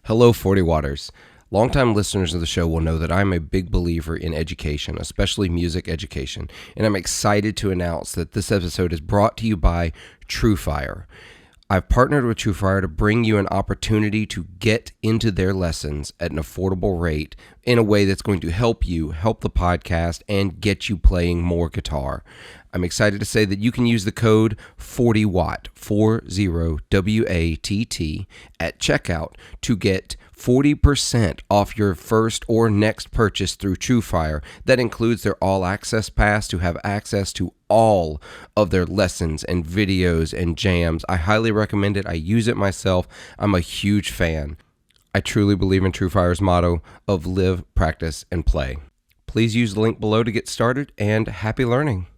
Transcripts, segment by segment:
Hello, 40 Waters. Longtime listeners of the show will know that I'm a big believer in education, especially music education, and I'm excited to announce that this episode is brought to you by TrueFire. I've partnered with TrueFire to bring you an opportunity to get into their lessons at an affordable rate in a way that's going to help you, help the podcast, and get you playing more guitar. I'm excited to say that you can use the code 40WATT, 40WATT, at checkout to get 40% off your first or next purchase through TrueFire. That includes their all-access pass to have access to all of their lessons and videos and jams. I highly recommend it. I use it myself. I'm a huge fan. I truly believe in TrueFire's motto of live, practice, and play. Please use the link below to get started, and happy learning.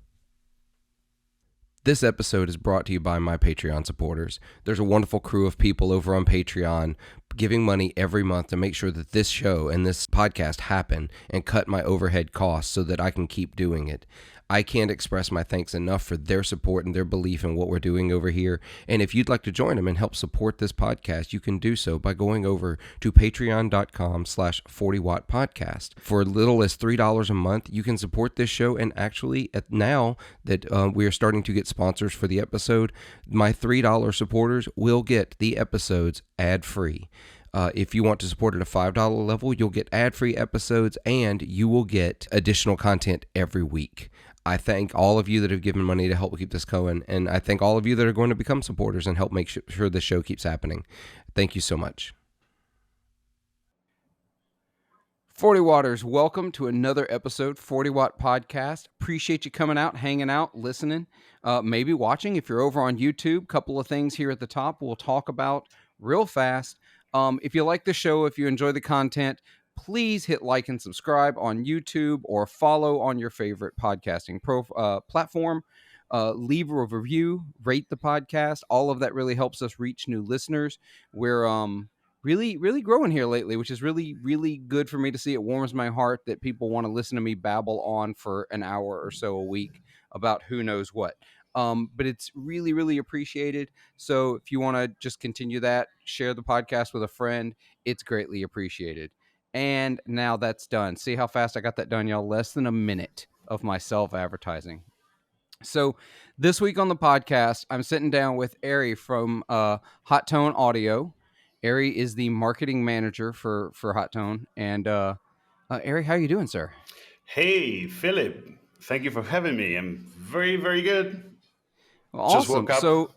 This episode is brought to you by my Patreon supporters. There's a wonderful crew of people over on Patreon giving money every month to make sure that this show and this podcast happen and cut my overhead costs so that I can keep doing it. I can't express my thanks enough for their support and their belief in what we're doing over here. And if you'd like to join them and help support this podcast, you can do so by going over to patreon.com/40watt podcast. For as little as $3 a month, you can support this show. And actually, now that we are starting to get sponsors for the episode, my $3 supporters will get the episodes ad-free. If you want to support at a $5 level, you'll get ad-free episodes and you will get additional content every week. I thank all of you that have given money to help keep this going, and I thank all of you that are going to become supporters and help make sure the show keeps happening. Thank you so much. 40 Waters, welcome to another episode, 40 Watt Podcast. Appreciate you coming out, hanging out, listening, maybe watching. If you're over on YouTube, couple of things here at the top we'll talk about real fast. If you like the show, if you enjoy the content, please hit like and subscribe on YouTube or follow on your favorite podcasting platform. Leave a review, rate the podcast. All of that really helps us reach new listeners. We're really growing here lately, which is really good for me to see. It warms my heart that people want to listen to me babble on for an hour or so a week about who knows what. But it's really appreciated. So if you want to just continue that, share the podcast with a friend, it's greatly appreciated. And now that's done. See how fast I got that done, y'all? Less than a minute of my self-advertising. So this week on the podcast, I'm sitting down with Ari from Hotone Audio. Ari is the marketing manager for Hotone. And Ari, how are you doing, sir? Hey, Philip. Thank you for having me. I'm very good. Well, Just awesome. woke up. So,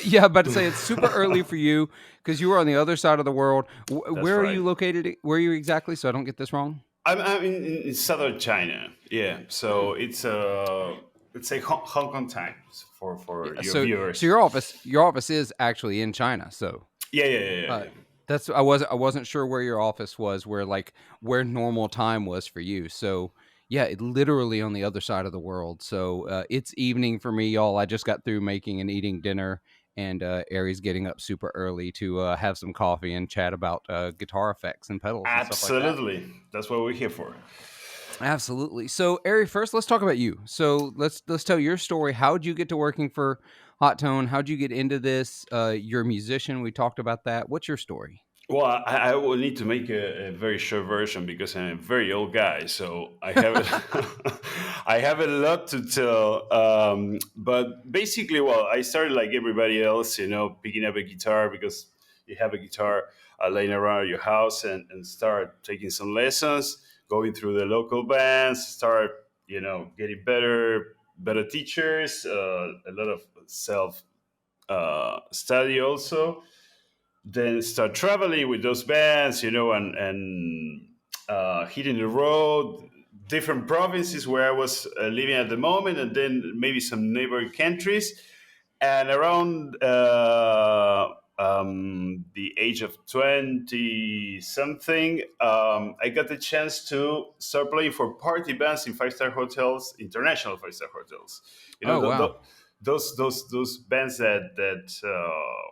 yeah, about to say it's super early for you because you are on the other side of the world. Where are right. you located? Where are you exactly? So I don't get this wrong. I'm in southern China. Yeah, so it's a Hong Kong time for your viewers. So your office is actually in China. So Yeah. that's I wasn't sure where your office was, where normal time was for you. So yeah, it literally on the other side of the world. So it's evening for me, y'all. I just got through making and eating dinner, and Ari's getting up super early to have some coffee and chat about guitar effects and pedals and stuff like that. Absolutely. That's what we're here for. Absolutely. So Ari, first let's talk about you. So let's tell your story. How'd you get to working for Hotone? How'd you get into this? You're a musician. We talked about that. What's your story? Well, I will need to make a very short version because I'm a very old guy, so I have I have a lot to tell. But basically, well, I started like everybody else, picking up a guitar because you have a guitar laying around at your house and start taking some lessons, going through the local bands, start getting better teachers, a lot of self study also, then start traveling with those bands, and hitting the road, different provinces where I was living at the moment, and then maybe some neighboring countries. And around the age of 20 something, I got the chance to start playing for party bands in five-star hotels, international five-star hotels. Wow. Those bands that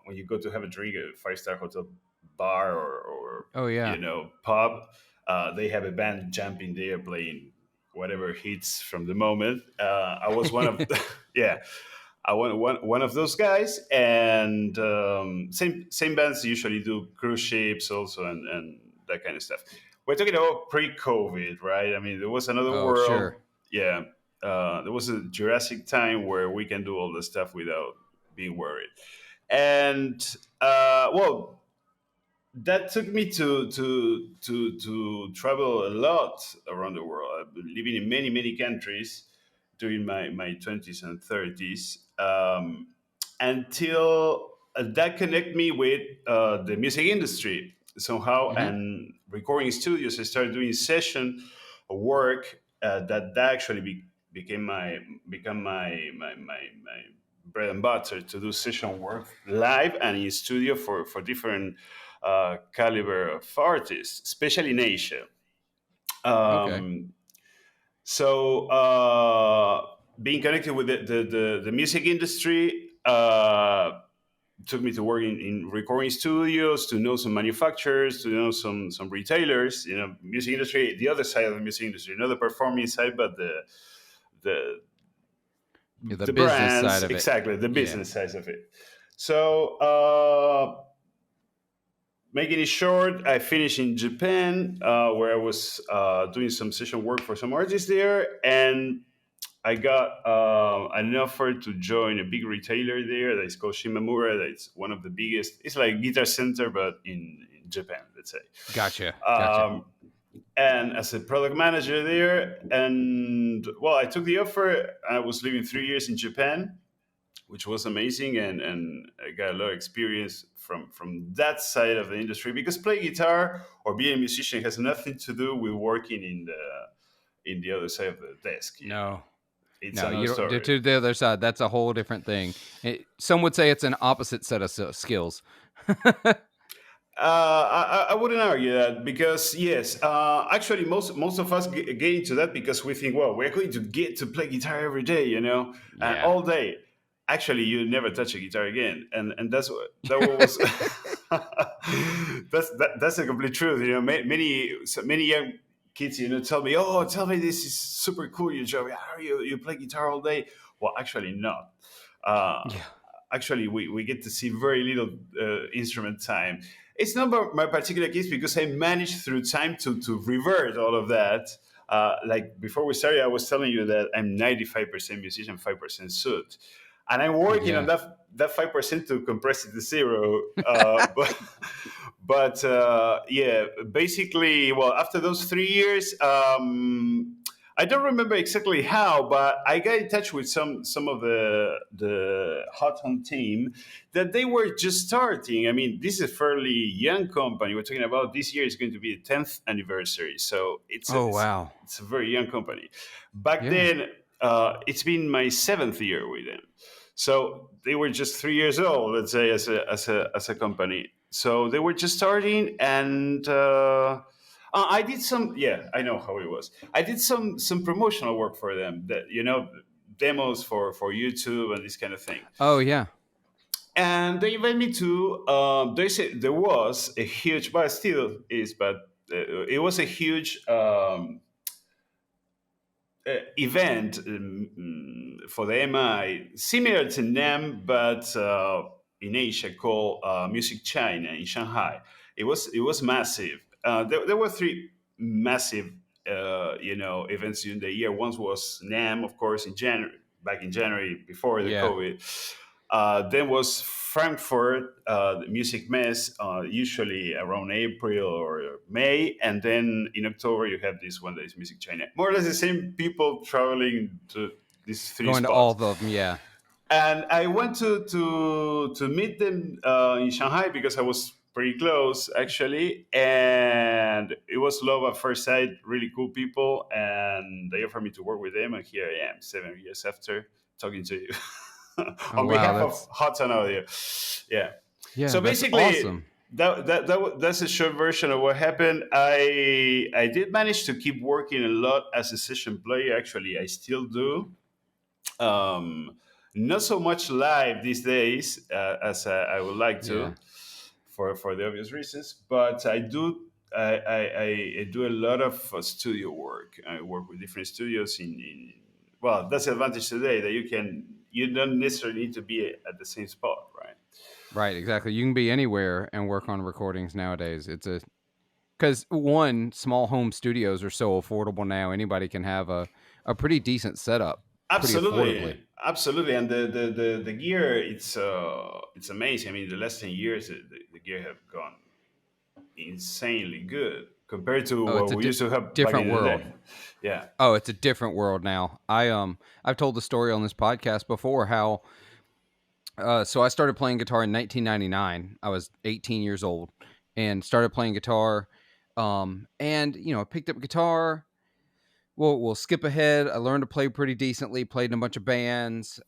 when you go to have a drink at a five-star hotel bar or Oh yeah. pub, they have a band jumping there playing whatever hits from the moment. I was one of yeah. I want one of those guys, and same bands usually do cruise ships also, and that kind of stuff. We're talking about pre-COVID, right? I mean, there was another Oh, sure. world. Yeah, there was a Jurassic time where we can do all the stuff without being worried. And well, that took me to travel a lot around the world. I've been living in many countries during my 20s and 30s, until that connect me with the music industry somehow, Hmm. and recording studios. I started doing session work that actually became my bread and butter, to do session work live and in studio for different caliber of artists, especially in Asia. Okay. Um, so being connected with the music industry took me to work in recording studios, to know some manufacturers, to know some retailers. Music industry, the other side of the music industry, not the performing side, but the Yeah, the the business side brands, of it. exactly, the Yeah. business side of it. So making it short, I finished in Japan, where I was doing some session work for some artists there, and I got an offer to join a big retailer there that is called Shimamura. That's one of the biggest. It's like Guitar Center, but in Japan, let's say. Gotcha. Gotcha. Um, and as a product manager there, and well, I took the offer. I was living 3 years in Japan, which was amazing, and I got a lot of experience from that side of the industry, because playing guitar or being a musician has nothing to do with working in the other side of the desk. No. It's No, another you don't story. to the other side. That's a whole different thing. Some would say it's an opposite set of skills. I wouldn't argue that, because yes, actually most of us get into that because we think, well, we're going to get to play guitar every day, and Yeah. all day. Actually, you never touch a guitar again, and that what was that's a complete truth. Many young kids, tell me, oh, tell me, this is super cool, you Joey. How you play guitar all day? Well, actually, not. Uh, Yeah. Actually, we get to see very little instrument time. It's not my particular case, because I managed through time to revert all of that. Like before we started, I was telling you that I'm 95% musician, 5% suit, and I'm working on Yeah. that 5% to compress it to zero. But yeah, basically, well, after those 3 years, I don't remember exactly how, but I got in touch with some of the Hotone team, that they were just starting. I mean, this is a fairly young company. We're talking about, this year is going to be the 10th anniversary, so Oh, wow. it's a very young company. Back Yeah. then, it's been my seventh year with them, so they were just 3 years old, let's say, as a company. So they were just starting, and I did some. Yeah, I know how it was. I did some promotional work for them. That demos for YouTube and this kind of thing. Oh, yeah. And they invited me to. They said there was a huge, but still is, but it was a huge event for the MI, similar to NAM, but in Asia, called Music China in Shanghai. It was massive. There were three massive events during the year. One was NAM, of course, back in January, before the Yeah. COVID. Then was Frankfurt, the Music Mess, usually around April or May, and then in October you have this one that is Music China. More or less the same people traveling to these three Going to all spots. of them. Yeah. And I went to meet them in Shanghai, because I was pretty close, actually, and it was love at first sight. Really cool people, and they offered me to work with them, and here I am, 7 years after, talking to you Oh, on wow. behalf of Hotone Audio. Yeah. Yeah. So That's basically, awesome. that's a short version of what happened. I did manage to keep working a lot as a session player. Actually, I still do. Um, Not so much live these days as I would like Yeah. to, for the obvious reasons. But I do. I do a lot of studio work. I work with different studios in well, that's the advantage today, that you can you don't necessarily need to be at the same spot, right? Right, exactly. You can be anywhere and work on recordings nowadays. It's a because one, small home studios are so affordable now. Anybody can have a pretty decent setup pretty affordably. Absolutely, and the gear, it's amazing. I mean, the last 10 years, the gear have gone insanely good compared to Oh, what it's a we used to have back different in the world. day. Yeah, Oh, it's a different world now. I've told the story on this podcast before how so I started playing guitar in 1999. I was 18 years old and started playing guitar. And I picked up guitar. We'll skip ahead. I learned to play pretty decently. Played in a bunch of bands.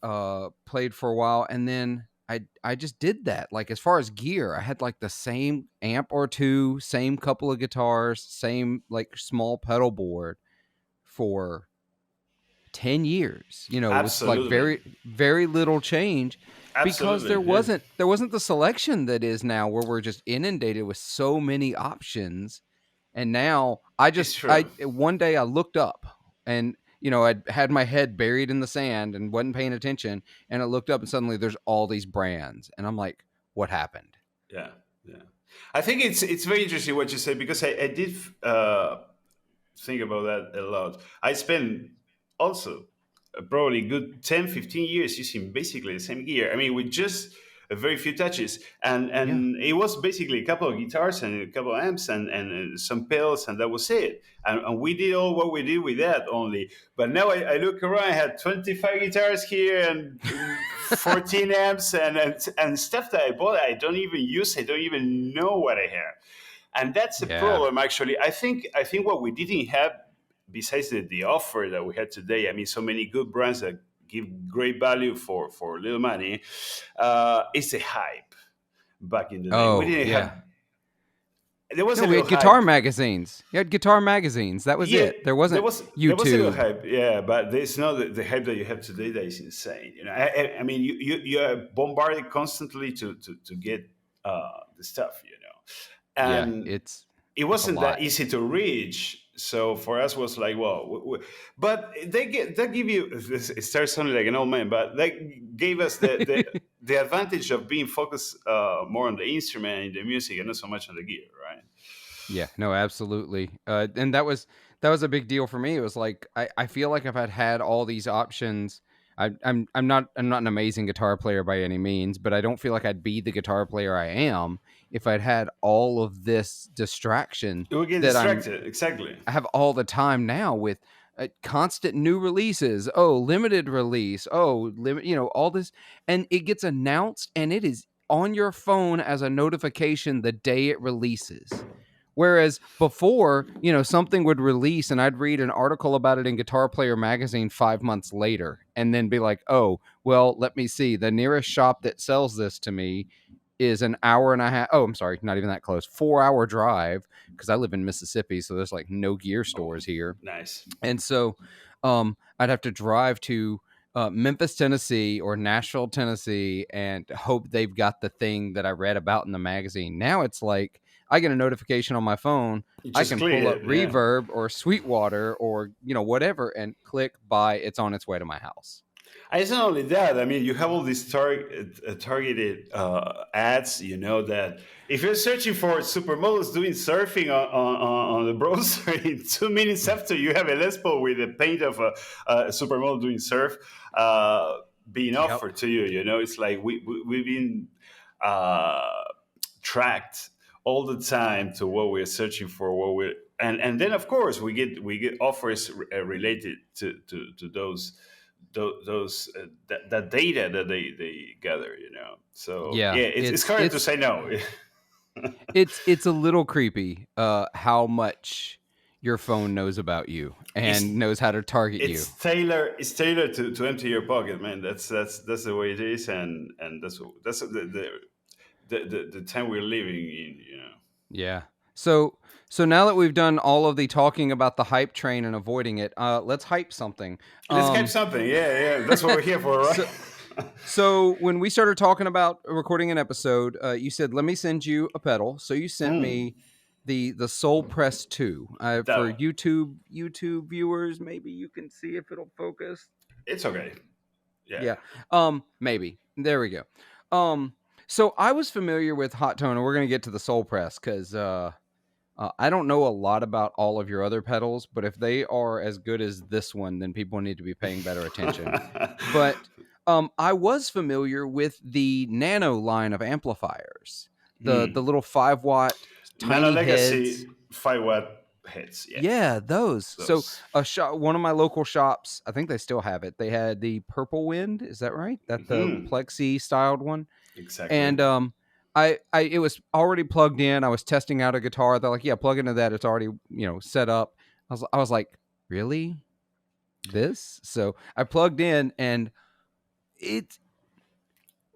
Played for a while, and then I just did that. Like as far as gear, I had like the same amp or two, same couple of guitars, same like small pedal board for 10 years, with like absolutely, very, very little change because absolutely. there Yeah, wasn't the selection that is now where we're just inundated with so many options. And now it's true. I one day I looked up and I'd had my head buried in the sand and wasn't paying attention, and I looked up and suddenly there's all these brands and I'm like, what happened? Yeah, yeah. I think it's very interesting what you say because I did think about that a lot. I spent also probably good 10, 15 years using basically the same gear. I mean, with just a very few touches. And Yeah. it was basically a couple of guitars and a couple of amps and some pedals, and that was it. And we did all what we did with that only. But now I look around, I had 25 guitars here and 14 amps and stuff that I bought, I don't even use, I don't even know what I have, and that's a Yeah. problem. Actually, I think what we didn't have, besides the offer that we had today, I mean, so many good brands that give great value for little money, is the hype. Back in the day, we Oh, didn't yeah. have, there was No, a we little had guitar hype. magazines. You had guitar magazines. That was Yeah, it. There there wasn't was there was a little YouTube. hype, yeah, but there's not the hype that you have today. That is insane. I mean, you are bombarded constantly to get the stuff, Yeah, and it it's a wasn't that lot. easy to reach. So for us was like, well, but they give you, it starts sounding like an old man, but they gave us the advantage of being focused more on the instrument and the music and not so much on the gear, right? Yeah, no, absolutely. And that was a big deal for me. It was like I feel like if I'd had all these options, I'm not an amazing guitar player by any means, but I don't feel like I'd be the guitar player I am if I'd had all of this distraction You will get that distracted, exactly. I have all the time now with constant new releases. Oh, limited release. Oh, limit. All this, and it gets announced, and it is on your phone as a notification the day it releases. Whereas before, something would release and I'd read an article about it in Guitar Player magazine 5 months later and then be like, oh, well, let me see. The nearest shop that sells this to me is an hour and a half. Oh, I'm sorry, not even that close. 4-hour drive because I live in Mississippi. So there's like no gear Oh, stores here. nice. And so I'd have to drive to Memphis, Tennessee or Nashville, Tennessee and hope they've got the thing that I read about in the magazine. Now it's like I get a notification on my phone. You I just can click pull up it, yeah. Reverb or Sweetwater or, whatever and click buy. It's on its way to my house. And it's not only that. I mean, you have all these targeted ads. You know that if you're searching for supermodels doing surfing on the browser, in 2 minutes after you have a Les Paul with a paint of a supermodel doing surf being Yep. offered to you. It's like we've been uh, tracked all the time to what we're searching for. What we're and then of course we get offers related to those that data that they gather. So Yeah. yeah, it's harder to say no. It's a little creepy how much your phone knows about you and it's knows how to target you. it's tailored to empty your pocket, man. That's the way it is, and that's the time we're living in. Yeah. So now that we've done all of the talking about the hype train and avoiding it, let's hype something. Let's hype something. Yeah, yeah, that's what we're here for, right? So so when we started talking about recording an episode, you said let me send you a pedal. So you sent Mm, me the Soul Press 2. For that YouTube viewers, maybe you can see if it'll focus. it's okay. Yeah. Yeah. Maybe. There we go. Um, so I was familiar with Hotone, and we're gonna get to the Soul Press because I don't know a lot about all of your other pedals, but if they are as good as this one, then people need to be paying better attention. But I was familiar with the Nano line of amplifiers, the Hmm. little 5 watt Nano tiny heads. Legacy 5 watt heads. Yeah, Yeah, those. So those. a shop, one of my local shops, I think they still have it. They had the Purple Wind. Is that right? That the Hmm. plexi styled one. Exactly. And I it was already plugged in. I was testing out a guitar. They're like, yeah, plug into that. It's already set up. I was like, really, this? So I plugged in, and it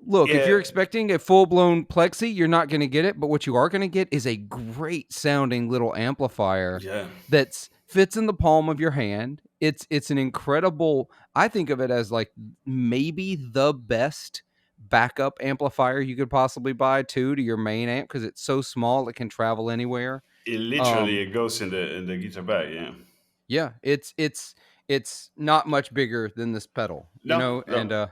look, if Yeah. you're expecting a full blown plexi, you're not going to get it. But what you are going to get is a great sounding little amplifier Yeah. that fits in the palm of your hand. It's an incredible. I think of it as like maybe the best backup amplifier you could possibly buy too to your main amp because it's so small it can travel anywhere. It literally Um, it goes in the guitar bag. Yeah. yeah, it's not much bigger than this pedal, No. and No.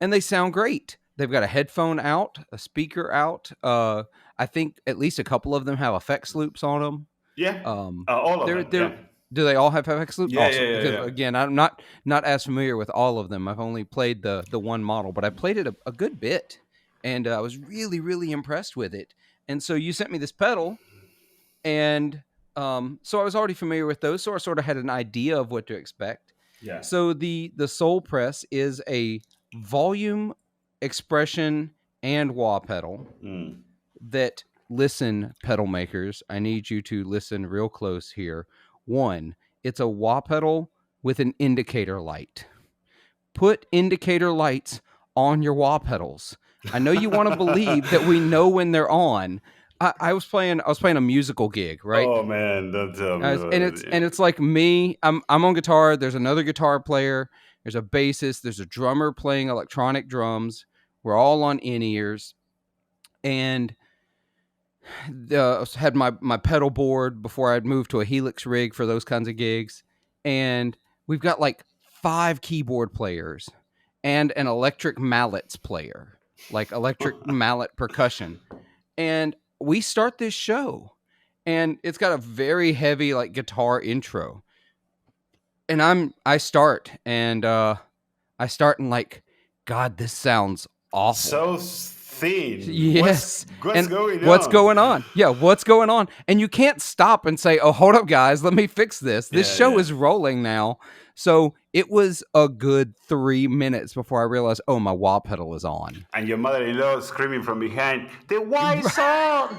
and they sound great. They've got a headphone out, a speaker out. I think at least a couple of them have effects loops on them. Yeah. Um, All of them. they're Yeah. do they all have FX loop? Yeah. Yeah. Awesome. Yeah. Because Yeah. again, I'm not as familiar with all of them. I've only played the one model, but I played it a good bit, and I was really really impressed with it. And so you sent me this pedal, and so I was already familiar with those, so I sort of had an idea of what to expect. Yeah. So the Soul Press is a volume, expression, and wah pedal Mm. that, listen, pedal makers, I need you to listen real close here. One, it's a wah pedal with an indicator light. Put indicator lights on your wah pedals. I know you want to believe that we know when they're on. I was playing a musical gig, right? Oh man, don't tell me And about it's it. and it's like me. I'm on guitar. There's another guitar player. There's a bassist. There's a drummer playing electronic drums. We're all on in ears, and had my pedal board before I'd moved to a Helix rig for those kinds of gigs, and we've got like 5 keyboard players and an electric mallets player, like electric mallet percussion, and we start this show, and it's got a very heavy like guitar intro, and I start and like, God, this sounds awful. So thin. Yes. What's And going what's on? going on? Yeah, what's going on? And you can't stop and say, "Oh, hold up, guys, let me fix this." This Yeah. show Yeah. is rolling now. So it was a good 3 minutes before I realized, oh, my wah pedal is on. And your mother-in-law screaming from behind, "The why song!"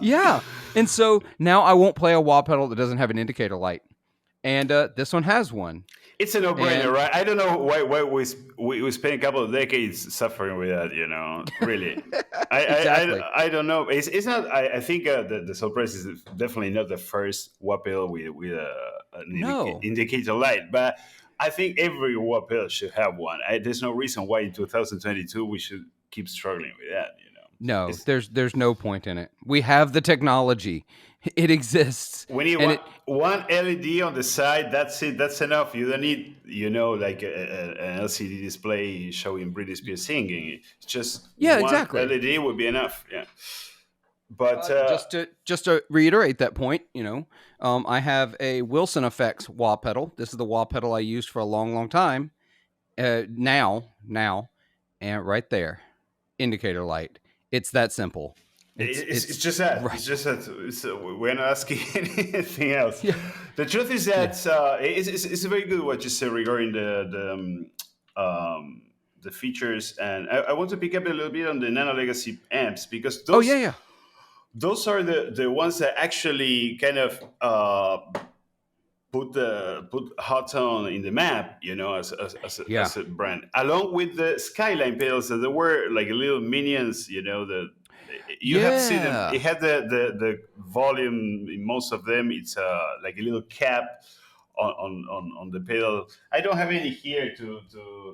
Yeah. And so now I won't play a wah pedal that doesn't have an indicator light. And this one has one. It's a no-brainer, And right? I don't know why we spent a couple of decades suffering with that. Really. exactly. I don't know. It's not. I think the surprise is definitely not the first WAPL with an No. indicator light, but I think every WAPL should have one. There's no reason why in 2022 we should keep struggling with that. No, It's, there's no point in it. We have the technology. It exists. we need And one LED on the side. That's it. That's enough. You don't need, like an LCD display showing Britney Spears singing. It's just yeah, one exactly. LED would be enough. Yeah. But Just to reiterate that point, I have a Wilson Effects wah pedal. This is the wah pedal I used for a long, long time. Now, and right there, indicator light. It's that simple. it's just that. Right. It's just that. We're not asking anything else. Yeah. The truth is Yeah. that it's very good what you said regarding the features, and I want to pick up a little bit on the Nano Legacy amps because Oh yeah. those are the ones that actually kind of put Hotone in the map, Yeah. as a brand, along with the Skyline pedals that they were like little minions, you have seen them. Yeah. It had the volume in most of them. It's like a little cap on the pedal. I don't have any here to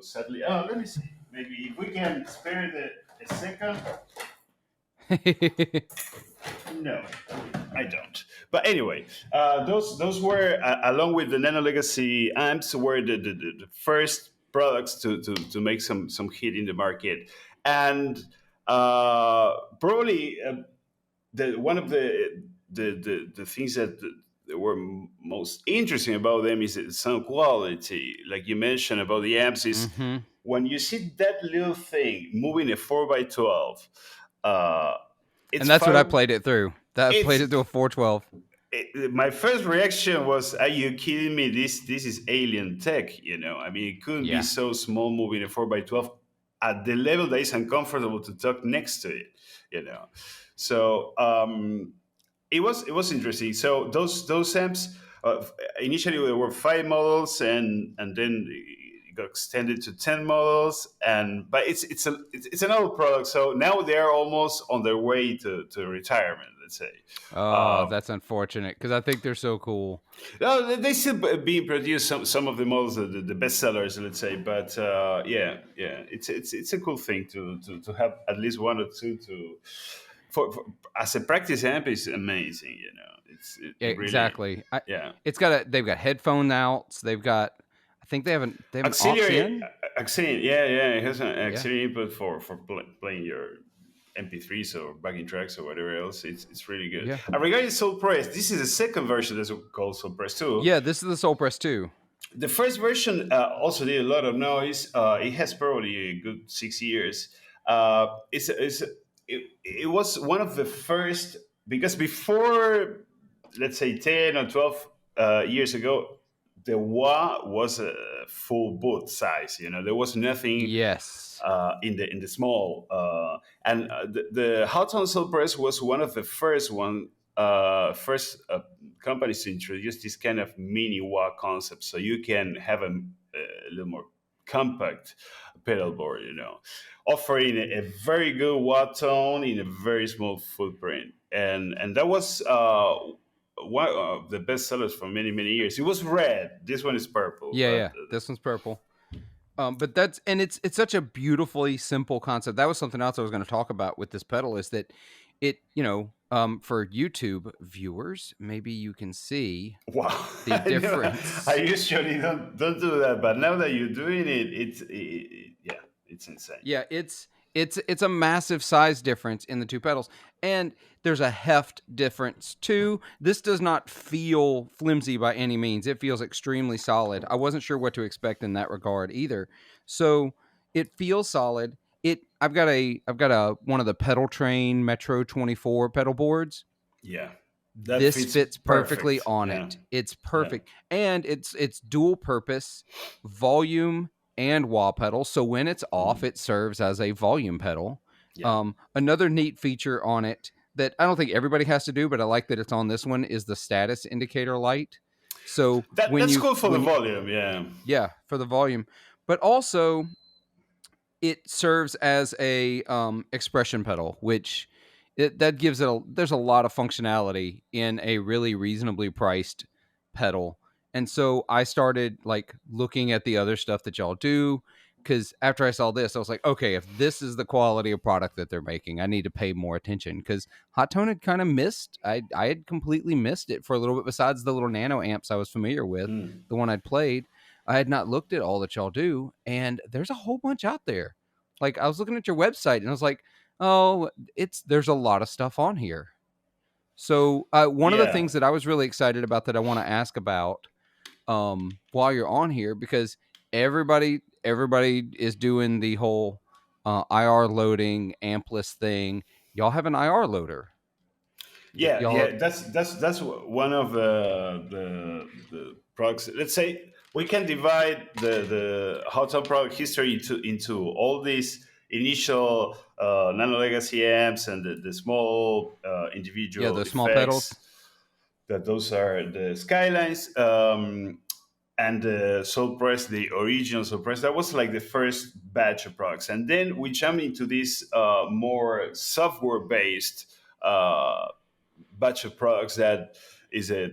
sadly. Oh, let me see. Maybe if we can spare a second. No, I don't. But anyway, those were along with the Nano Legacy amps were the first products to make some hit in the market. And probably the one of the things that were most interesting about them is the sound quality. Like you mentioned about the amps, is Mm-hmm. when you see that little thing moving a 4x12, uh, it's And that's what I far. played it through. That I played It's it through a 412. my first reaction was, "Are you kidding me? This is alien tech." I mean, it couldn't be Yeah. so small moving a 4x12 at the level that is uncomfortable to talk next to it. You know, so it was interesting. So those amps, initially there were 5 models, and then it got extended to 10 models. And but it's an old product, so now they're almost on their way to retirement. Let's say. Oh, Um, that's unfortunate because I think they're so cool. no, they still being produced. Some of the models, the best sellers, let's say. But yeah, it's a cool thing to have at least one or two to for as a practice amp is amazing. It really, Exactly. yeah. They've got headphone outs. I think they have an aux Auxiliary, in. auxiliary, yeah. It has an Yeah. auxiliary input for playing your MP3s or backing tracks or whatever else. It's really good. Yeah. And regarding Soul Press, this is a second version that's called Soul Press 2. Yeah, this is the Soul Press 2. The first version also did a lot of noise. It has probably a good 6 years. It was one of the first, because before, let's say, 10 or 12 years ago, the wah was a full boot size. There was nothing Yes. in the small. And the Hotone Soul Press was one of the first companies to introduce this kind of mini wah concept, so you can have a little more compact pedal board, offering a very good wah tone in a very small footprint. And that was one of the best sellers for many, many years. It was red. This one is purple, Yeah, but yeah. This one's purple. But it's such a beautifully simple concept. That was something else I was going to talk about with this pedal is that for YouTube viewers, maybe you can see wow. the I difference. usually don't do that, but now that you're doing it, yeah, it's insane. Yeah, it's a massive size difference in the two pedals, and there's a heft difference too. This does not feel flimsy by any means. It feels extremely solid. I wasn't sure what to expect in that regard either. So it feels solid. I've got a one of the Pedal Train Metro 24 pedal boards. Yeah, that This fits fits perfectly perfect. on Yeah, it. It's yeah, perfect. And it's dual purpose, volume and wah pedal. So when it's off, mhm, it serves as a volume pedal. yeah. Another neat feature on it that I don't think everybody has to do, but I like that it's on this one is the status indicator light. So That's cool for the volume. Yeah, yeah, for the volume, but also it serves as a expression pedal, which that gives there's a lot of functionality in a really reasonably priced pedal. And so I started like looking at the other stuff that y'all do, because after I saw this, I was like, okay, if this is the quality of product that they're making, I need to pay more attention, because Hot Tone had kind of missed. I had completely missed it for a little bit. Besides the little nano amps I was familiar with, mm. the one I'd played, I had not looked at all that y'all do, and there's a whole bunch out there. Like I was looking at your website and I was like, oh, there's a lot of stuff on here. So one of the Yeah, things that I was really excited about that I want to ask about while you're on here, because everybody is doing the whole IR loading ampless thing. Y'all have an IR loader. Y'all, yeah. That's one of the products. Let's say we can divide the hotel product history into all these initial Nano Legacy amps and the small yeah, individual the small pedals. effects. That those are the Skylines. And the Soul Press, the original Soul Press, that was like the first batch of products. And then we jumped into this more software based batch of products that is a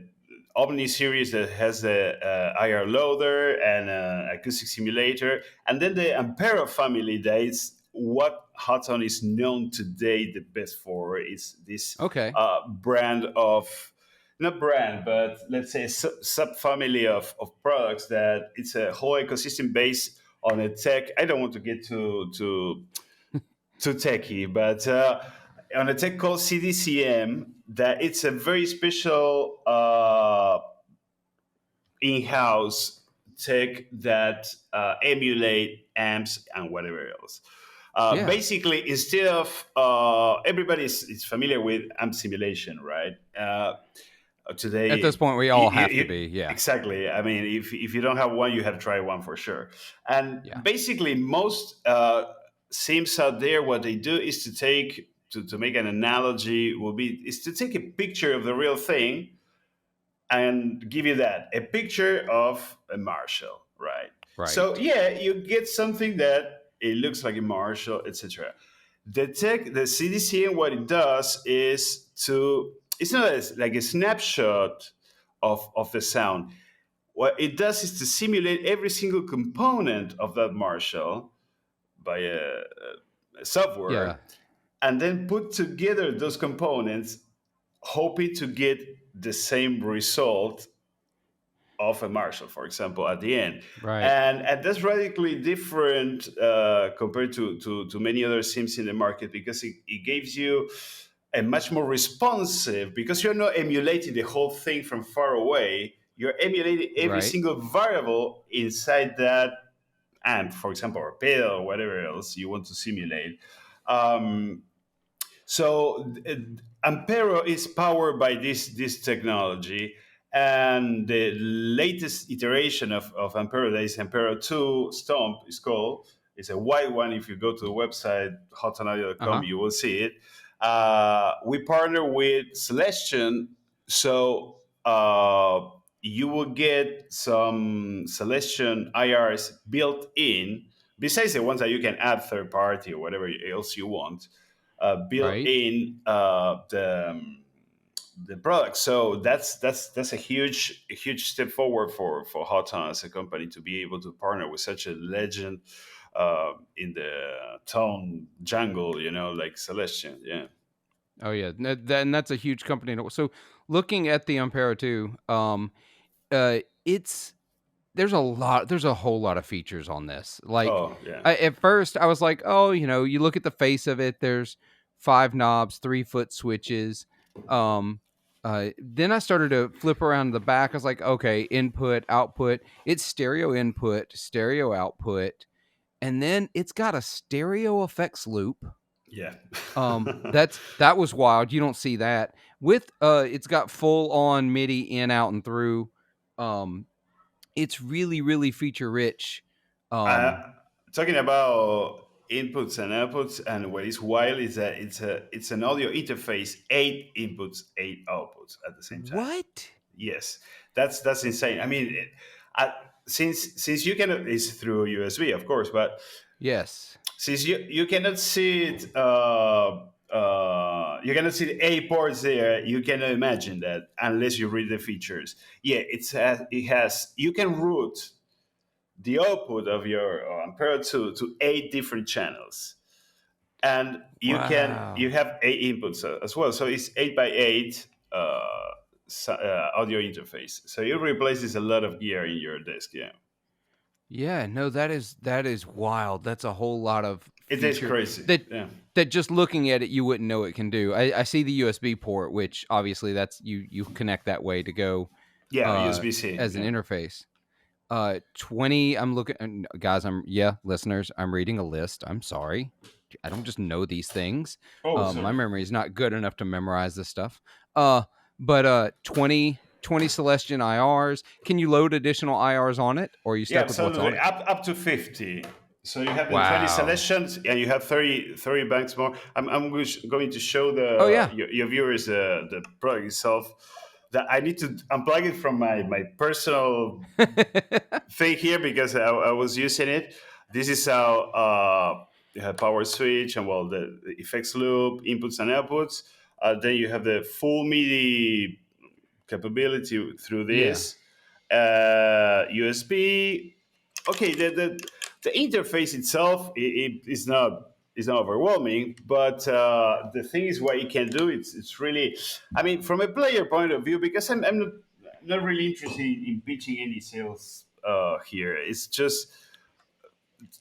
Omni series that has a IR loader and a acoustic simulator, and then the Ampero family that is what Hotone is known today the best for. Is this Okay. brand of, not brand, but let's say a subfamily of products that it's a whole ecosystem based on a tech. I don't want to get too techy, but on a tech called CDCM, that it's a very special in-house tech that emulate amps and whatever else. Yeah. Basically, instead of everybody is familiar with amp simulation, right? At this Today, point, we all have to be. Yeah. exactly. I mean, if you don't have one, you have to try one for sure. And Yeah. basically, most sims out there, what they do is to take to make an analogy will be is to take a picture of the real thing and give you that a picture of a Marshall, right? So Right. yeah, you get something that it looks like a Marshall, etc. The CDC, what it does is to it's not like a snapshot of the sound. What it does is to simulate every single component of that Marshall by a Yeah. software, and then put together those components, hoping to get the same result of a Marshall, for example, at the end. Right. And that's radically different compared to many other sims in the market because it gives you a much more responsive, because you're not emulating the whole thing from far away. You're emulating every Right. single variable inside that amp, for example, or pedal or whatever else you want to simulate. Um, so Ampero is powered by this technology, and the latest iteration of Ampero, that is Ampero 2 Stomp, is called. It's a white one. If you go to the website Uh hotone.com, huh. you will see it. We partner with Celestion, so you will get some Celestion IRs built in, besides the ones that you can add third party or whatever else you want, built Right. in the product. So that's a huge step forward for Hotone as a company to be able to partner with such a legend in the tone jungle, like Celestion. Yeah. Oh yeah. And that's a huge company. So looking at the Ampero 2, it's there's a whole lot of features on this. Like, Oh yeah. at first I was like, oh, you look at the face of it, there's 5 knobs, 3-foot switches. Um, then I started to flip around the back. I was like, okay, input, output. It's stereo input, stereo output, and then it's got a stereo effects loop. Yeah. That was wild. You don't see that. With it's got full on MIDI in, out, and through. Um, it's really, really feature rich. Um, uh, Talking about inputs and outputs, and what is wild is that it's an audio interface, 8 inputs, 8 outputs at the same time. what? Yes, that's insane. I mean, since you cannot, it's through USB, of course, but Yes. since you cannot see it, you cannot see the A ports there. You cannot imagine that unless you read the features. Yeah, it has. You can route the output of your Ampere to 8 different channels, and you Wow. have 8 inputs as well. So it's 8 by 8 audio interface. So it replaces a lot of gear in your desk. Yeah, Yeah, no, that is wild. That's a whole lot of it is feature crazy. that Yeah, just looking at it you wouldn't know it can do. I see the USB port, which obviously that's you connect that way to go yeah, uh USB C. as an Yeah. interface. 20, I'm looking, and guys, listeners, I'm reading a list. I'm sorry. I don't just know these things. Oh, My sorry. memory is not good enough to memorize this stuff. But 20 Celestion IRs. Can you load additional IRs on it, or are you Yeah, stuck with what's on absolutely. it? Up to 50. So you have the 20 Wow. selections, and you have 30 banks more. I'm going to show Oh yeah. your viewers the product itself. That I need to unplug it from my personal thing here because I was using it. This is how you have power switch and well the effects loop, inputs and outputs. Then you have the full MIDI capability through Yeah. this USB. Okay, the interface itself is not overwhelming, but the thing is what you can do. It's really, I mean, from a player point of view, because I'm not really interested in pitching any sales here. It's just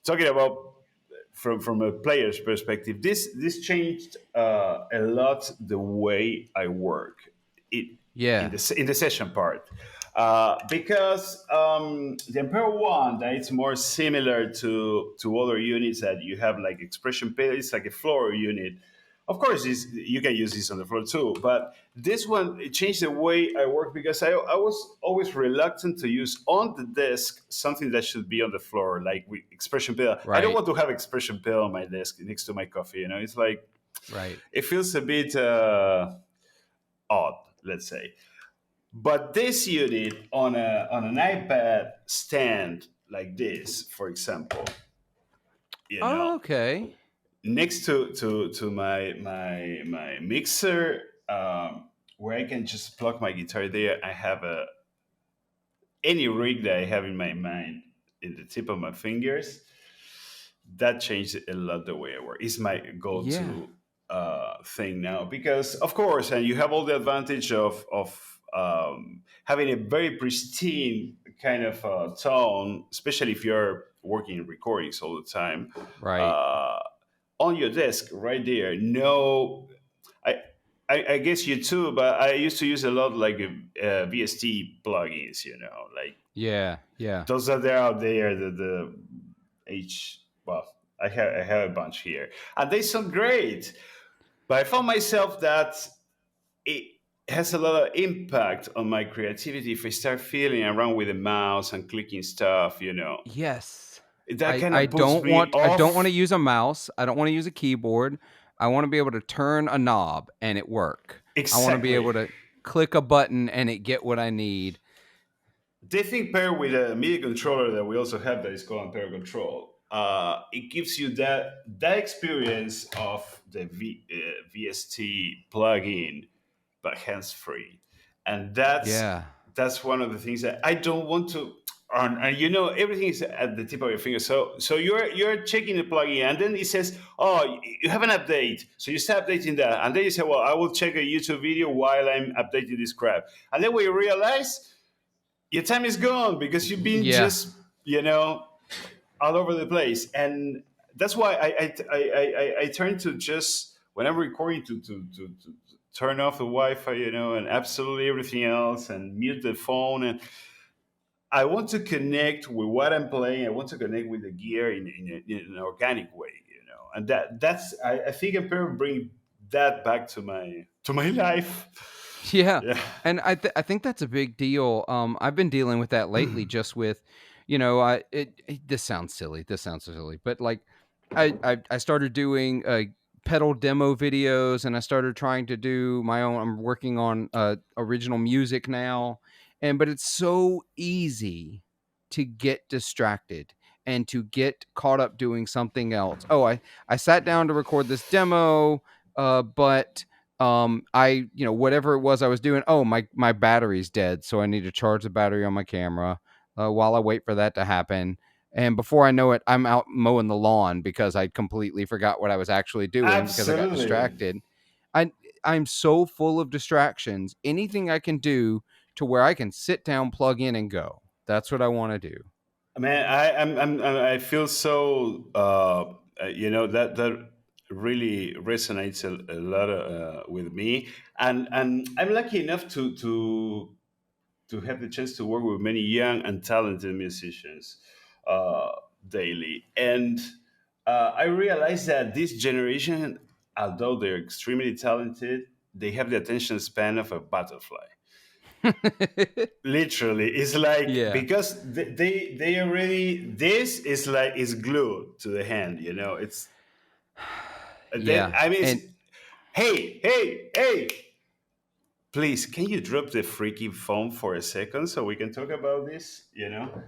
talking about from a player's perspective, this changed a lot the way I work. It Yeah. in the session part. Because the Ampero one, that it's more similar to other units that you have like expression pedal. It's like a floor unit. Of course, you can use this on the floor too, but this one it changed the way I work because I was always reluctant to use on the desk something that should be on the floor, like with expression pedal. I don't Right. want to have expression pedal on my desk next to my coffee. You know, it's like Right. it feels a bit odd, let's say. But this unit on an iPad stand like this, for example, you know, Oh, okay. next to my mixer, where I can just plug my guitar there. I have a any rig that I have in my mind in the tip of my fingers. That changed a lot the way I work. It's my Yeah. go-to thing now because, of course, and you have all the advantage of having a very pristine kind of tone, especially if you're working in recordings all the time. Right. Uh, on your desk, right there. No, I, I guess you too, but I used to use a lot like VST plugins. You know, like Yeah. Yeah. those are there out there. The H. Well, I have a bunch here, and they sound great. But I found myself that it has a lot of impact on my creativity if I start feeling around with the mouse and clicking stuff. You know, Yes. that kind I of puts don't me want to off. use a mouse. I don't want to use a keyboard. I want to be able to turn a knob and it work. I want to be Exactly. able to click a button and it get what I need. This thing paired with a MIDI controller that we also have that is called Ampero Control. It gives you that experience of the VST plugin, but hands free, and Yeah. that's one of the things that I don't want to. And you know everything is at the tip of your finger. So you're checking the plugin, and then it says, "Oh, you have an update." So you start updating that, and then you say, "Well, I will check a YouTube video while I'm updating this crap." And then we realize your time is gone because you've been Yeah. just all over the place, and that's why I turn to just when I'm recording to turn off the Wi-Fi, and absolutely everything else, and mute the phone, and I want to connect with what I'm playing. I want to connect with the gear in an organic way, and I think I'm going to bring that back to my life. Yeah. Yeah. And I think that's a big deal. I've been dealing with that lately just with, this sounds silly. This sounds so silly, but like I started doing pedal demo videos and I started trying to do my own. I'm working on original music now. But it's so easy to get distracted and to get caught up doing something else. Oh, I sat down to record this demo, but whatever it was I was doing, oh, my battery's dead, so I need to charge the battery on my camera while I wait for that to happen. And before I know it, I'm out mowing the lawn because I completely forgot what I was actually doing because I got Absolutely. distracted. I I'm so full of distractions. Anything I can do to where I can sit down, plug in, and go. That's what I want to do. Man, I feel so that really resonates a lot with me, and I'm lucky enough to have the chance to work with many young and talented musicians uh, daily, and I realize that this generation, although they're extremely talented, they have the attention span of a butterfly. Literally, it's like Yeah. because they already this is like is glued to the hand. It's then Yeah. I mean, And hey, please, can you drop the freaking phone for a second so we can talk about this?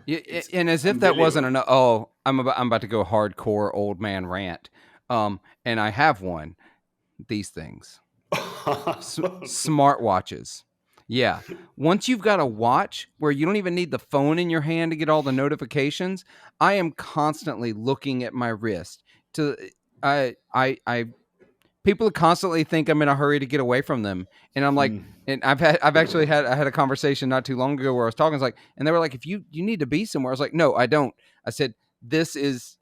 It's and as if that wasn't unbelievable. enough. Oh, I'm about to go hardcore old man rant. And I have one. These things. Smart watches. Yeah. Once you've got a watch where you don't even need the phone in your hand to get all the notifications, I am constantly looking at my wrist to I people constantly think I'm in a hurry to get away from them. And I'm like, and I've actually had a conversation not too long ago where I was talking, it's like, and they were like, if you need to be somewhere, I was like, no, I don't. I said, this is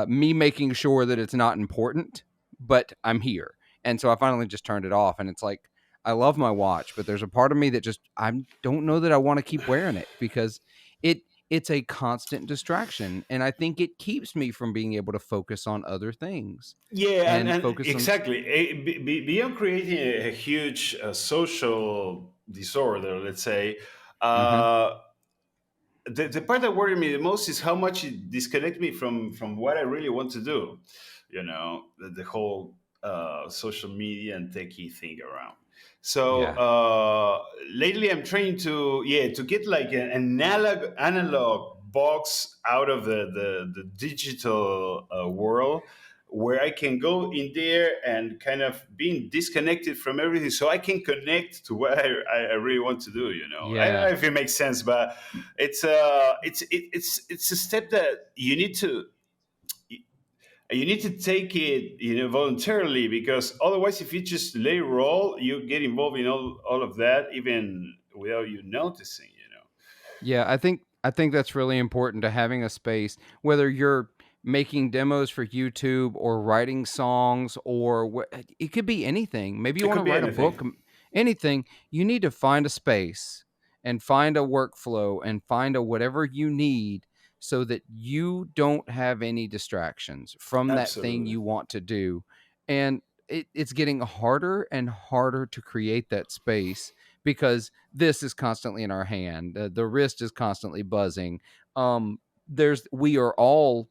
me making sure that it's not important, but I'm here. And so I finally just turned it off. And it's like, I love my watch, but there's a part of me that just, I don't know that I want to keep wearing it because it, it's a constant distraction. And I think it keeps me from being able to focus on other things Yeah, and and focus on, exactly. Beyond creating a huge social disorder, let's say, mhm, uh, the part that worried me the most is how much it disconnect me from what I really want to do. You know, the whole social media and techie thing around. So yeah, lately, I'm trying to to get like an analog box out of the digital world where I can go in there and kind of being disconnected from everything so I can connect to what I really want to do, you know. I don't know yeah. if it makes sense, but it's a step that you need to take it, you know, voluntarily, because otherwise if you just let it roll, you get involved in all of that even without you noticing, you know. Yeah, I think that's really important to having a space, whether you're making demos for YouTube or writing songs or it could be anything. Maybe you It want could to be write a anything. book, anything. You need to find a space and find a workflow and find a whatever you need so that you don't have any distractions from that thing Absolutely. you want to do. And it's getting harder and harder to create that space because this is constantly in our hand. The wrist is constantly buzzing. There's we are all.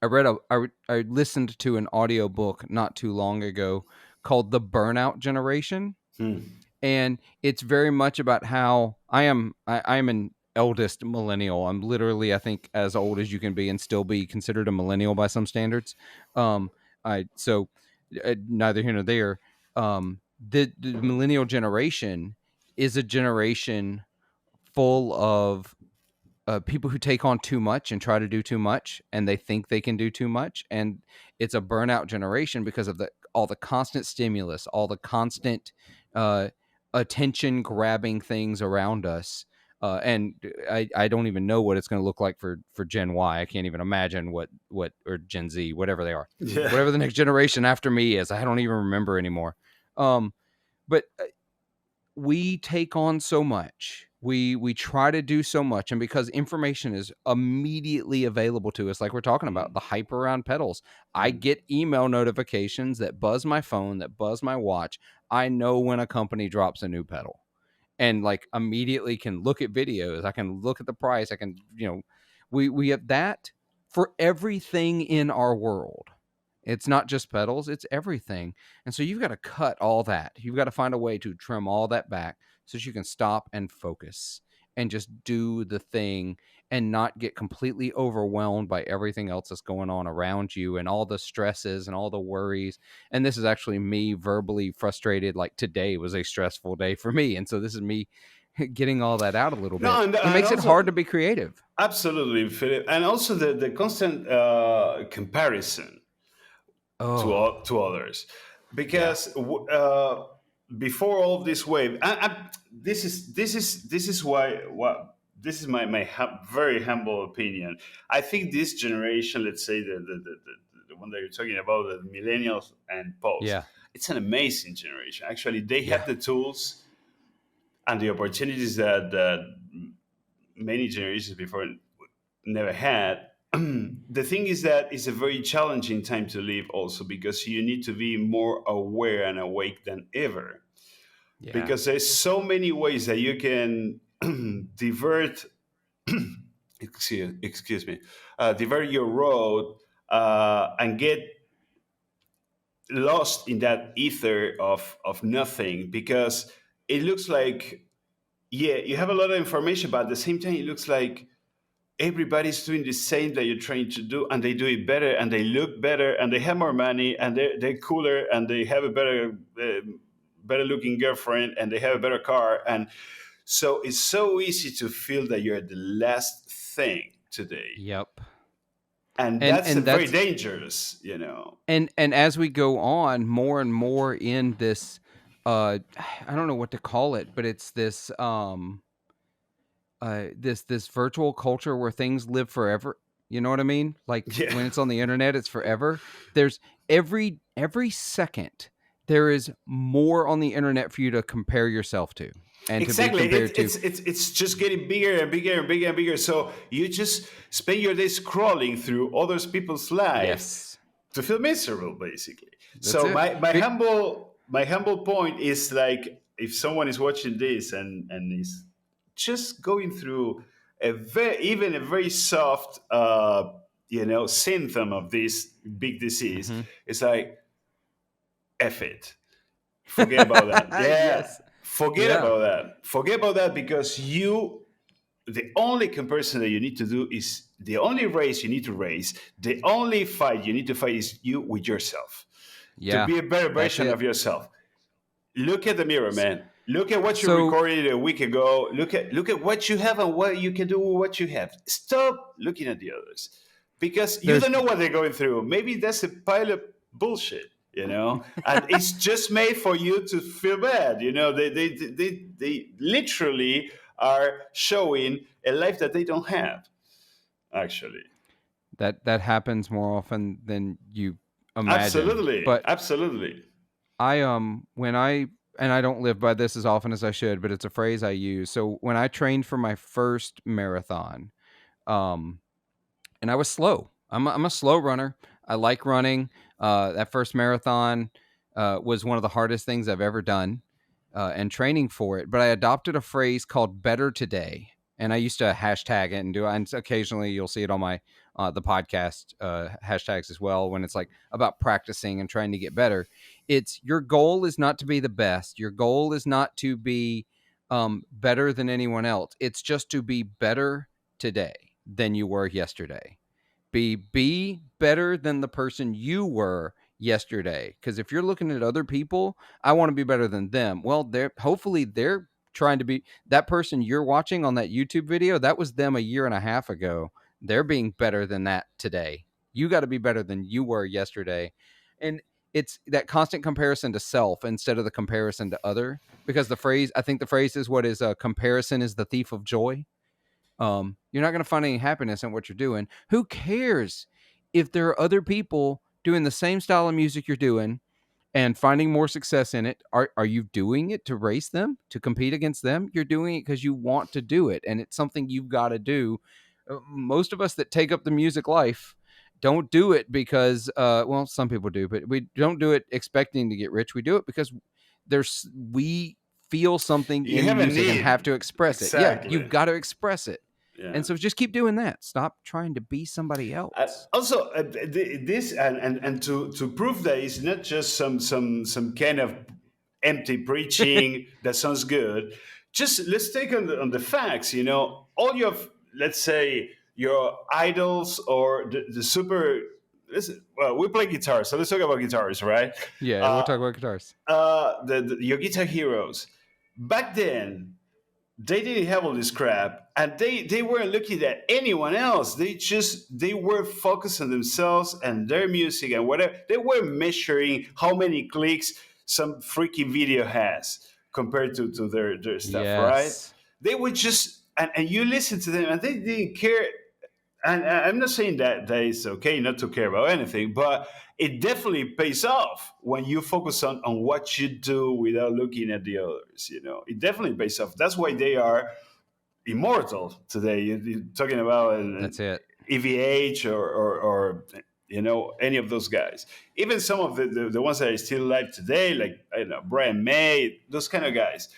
I listened to an audiobook not too long ago called The Burnout Generation, Hmm. and it's very much about how I am an eldest millennial. I'm literally, I think, as old as you can be and still be considered a millennial by some standards. Um, I so neither here nor there. The millennial generation is a generation full of people who take on too much and try to do too much, and they think they can do too much, and it's a burnout generation because of the all the constant stimulus, all the constant uh, attention grabbing things around us. And I don't even know what it's going to look like for Gen Y. I can't even imagine what or Gen Z, whatever they are, Yeah. whatever the next generation after me is. I don't even remember anymore. But we take on so much. We try to do so much, and because information is immediately available to us, like we're talking about Hmm. the hype around pedals, I Hmm. get email notifications that buzz my phone, that buzz my watch. I know when a company drops a new pedal, and like immediately can look at videos. I can look at the price. I can, we have that for everything in our world. It's not just pedals, it's everything. And so you've got to cut all that. You've got to find a way to trim all that back so that you can stop and focus and just do the thing and not get completely overwhelmed by everything else that's going on around you and all the stresses and all the worries. And this is actually me verbally frustrated. Like today was a stressful day for me. And so this is me getting all that out a little No, bit. And it and makes it hard also to be creative. absolutely, Philip, and also the constant comparison Oh, to others, yeah. because before all of this wave, this is why what this is my very humble opinion. I think this generation, let's say the one that you're talking about, the millennials and post, Yeah. it's an amazing generation. Actually, they Yeah. have the tools and the opportunities that many generations before never had. The thing is that it's a very challenging time to live also, because you need to be more aware and awake than ever, Yeah. because there's so many ways that you can divert excuse me, divert your road and get lost in that ether of nothing, because it looks like, yeah, you have a lot of information, but at the same time it looks like everybody's doing the same that you're trying to do, and they do it better, and they look better, and they have more money, and they're cooler, and they have a better looking girlfriend, and they have a better car, and so it's so easy to feel that you're the last thing today, Yep. and And that's a and very that's dangerous, you know. and as we go on more and more in this I don't know what to call it, but it's this this virtual culture where things live forever. You know what I mean? Like Yeah. when it's on the internet, it's forever. There's every second there is more on the internet for you to compare yourself to and to be Exactly. compared to. It's just getting bigger and bigger and bigger and bigger. So you just spend your day scrolling through other people's lives Yes, to feel miserable, basically. that's So it. my humble point is like, if someone is watching this and is just going through even a very soft symptom of this big disease, Hmm. it's like, F it, forget about that. Yeah, Yes. forget Yeah. about that. Forget about that, because the only comparison that you need to do is the only race you need to race. The only fight you need to fight is you with yourself, to Yeah. be a better That's version it. of yourself. Look at the mirror, man. Look at what you So recorded a week ago. Look at what you have and what you can do with what you have. Stop looking at the others, because you there's don't know what they're going through. Maybe that's a pile of bullshit, and it's just made for you to feel bad. They literally are showing a life that they don't have, actually. that happens more often than you imagine. Absolutely, But absolutely. I when I and I don't live by this as often as I should, but it's a phrase I use. So when I trained for my first marathon, um and I was slow. I'm a slow runner. I like running. That first marathon was one of the hardest things I've ever done, and training for it. But I adopted a phrase called "better today," and I used to hashtag it and do it. And occasionally, you'll see it on my the podcast hashtags as well. When it's like about practicing and trying to get better, it's your goal is not to be the best. Your goal is not to be better than anyone else. It's just to be better today than you were yesterday. Be better than the person you were yesterday. Because if you're looking at other people, I want to be better than them. Well, they're trying to be that person you're watching on that YouTube video. That was them a year and a half ago. They're being better than that today. You got to be better than you were yesterday. And it's that constant comparison to self instead of the comparison to other. Because I think the phrase is what is comparison is the thief of joy. You're not going to find any happiness in what you're doing. Who cares if there are other people doing the same style of music you're doing and finding more success in it? Are you doing it to race them, to compete against them? You're doing it because you want to do it, and it's something you've got to do. Most of us that take up the music life don't do it because, well, some people do, but we don't do it expecting to get rich. We do it because we feel something You in have a music and have need. to express it. Yeah, Exactly. you've got to express it. Yeah. And so just keep doing that. Stop trying to be somebody else. Also, this and to prove that it's not just some kind of empty preaching that sounds good. Just let's take on the facts. All your, let's say, your idols or the super. Well, we play guitar, so let's talk about guitars, right? Yeah, we'll Uh, talk about guitars. your guitar heroes back then, they didn't have all this crap, and they weren't looking at anyone else. They were focused on themselves and their music and whatever. They were measuring how many clicks some freaking video has compared to their stuff, right? Yes. They would just, and you listen to them and they didn't care. And I'm not saying that it's okay not to care about anything, but it definitely pays off when you focus on what you do without looking at the others. It definitely pays off. That's why they are immortal today. You're talking about That's it. EVH or any of those guys. Even some of the ones that are still alive today, like, I don't know, Brian May, those kind of guys.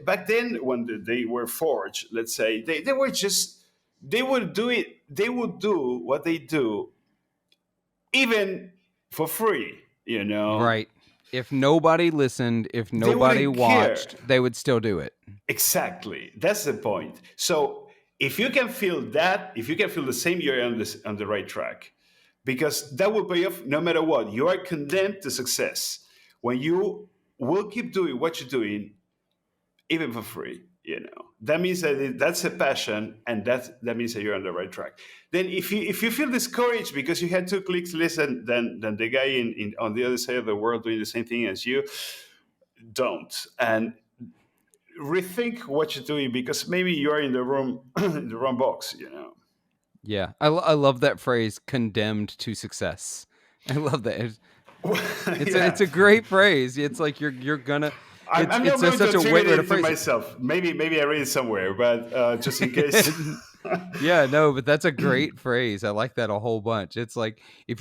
Back then, when they were forged, let's say, they were just, they would do it. They would do what they do even for free. Right. If nobody listened, if They nobody wouldn't care. watched, they would still do it. Exactly. That's the point. So if you can feel that, if you can feel the same, you're on the right track, because that will pay off no matter what. You are condemned to success when you will keep doing what you're doing, even for free. That means that's a passion, and that means that you're on the right track. Then if you feel discouraged because you had 2 clicks less than the guy in on the other side of the world doing the same thing as you, don't. And rethink what you're doing, because maybe you're in the wrong in the wrong box. Yeah, I love that phrase, "condemned to success." I love that. It's Yeah. a great phrase. It's like you're gonna. I'm not It's going to such a attribute way to it to phrase it. myself. Maybe I read it somewhere, but just in case. Yeah, no, but that's a great phrase. I like that a whole bunch. It's like if